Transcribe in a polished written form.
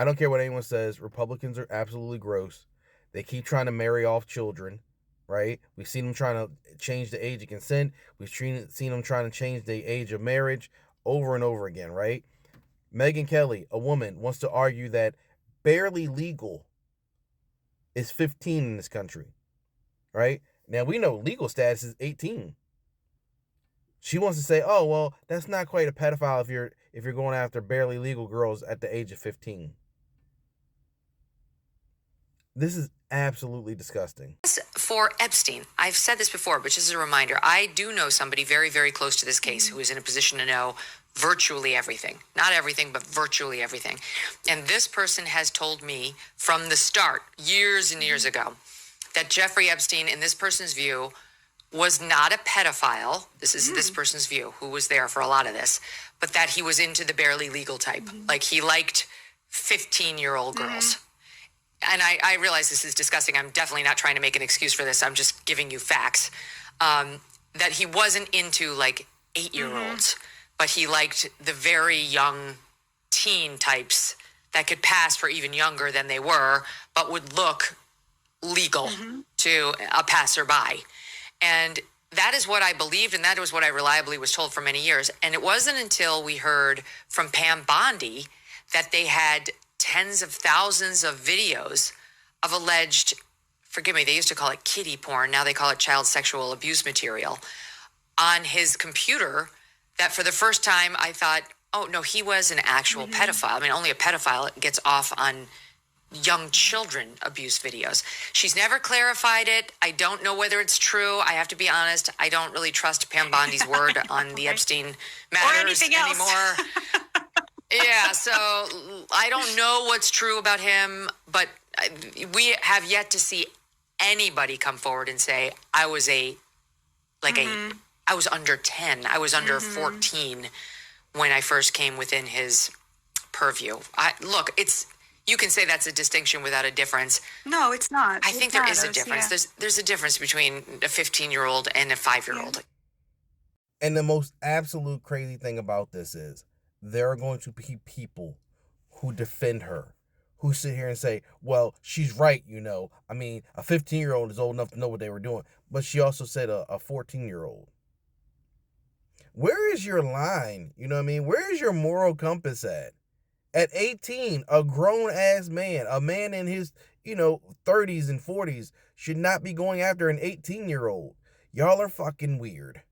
I don't care what anyone says. Republicans are absolutely gross. They keep trying to marry off children, right? We've seen them trying to change the age of consent. We've seen them trying to change the age of marriage over and over again, right? Megyn Kelly, a woman, wants to argue that barely legal is 15 in this country, right? Now, we know legal status is 18. She wants to say, "Oh, well, that's not quite a pedophile if you're going after barely legal girls at the age of 15." This is absolutely disgusting. For Epstein, I've said this before, but just as a reminder, I do know somebody very, very close to this case who is in a position to know virtually everything. Not everything, but virtually everything. And this person has told me from the start, years and years ago, that Jeffrey Epstein, in this person's view, was not a pedophile. This is this person's view, who was there for a lot of this, but that he was into the barely legal type. Like he liked 15-year-old girls. And I realize this is disgusting. I'm definitely not trying to make an excuse for this. I'm just giving you facts. That he wasn't into like 8-year-olds, but he liked the very young teen types that could pass for even younger than they were, but would look legal to a passerby. And that is what I believed, and that was what I reliably was told for many years. And it wasn't until we heard from Pam Bondi that they had tens of thousands of videos of alleged, forgive me, they used to call it kiddie porn, now they call it child sexual abuse material, on his computer, that for the first time I thought, oh no, he was an actual pedophile. I mean, only a pedophile gets off on young children abuse videos. She's never clarified it. I don't know whether it's true. I have to be honest. I don't really trust Pam Bondi's word on the Epstein matters anymore. Yeah, so I don't know what's true about him, but we have yet to see anybody come forward and say, I was I was under 10. I was under 14 when I first came within his purview. You can say that's a distinction without a difference. No, it's not. I think there is a difference. Yeah. There's a difference between a 15-year-old and a 5-year-old. Yeah. And the most absolute crazy thing about this is there are going to be people who defend her, who sit here and say, well, she's right, I mean, a 15-year-old is old enough to know what they were doing. But she also said a 14-year-old. Where is your line? You know what I mean? Where is your moral compass at? At 18, a grown-ass man, a man in his, 30s and 40s, should not be going after an 18-year-old. Y'all are fucking weird.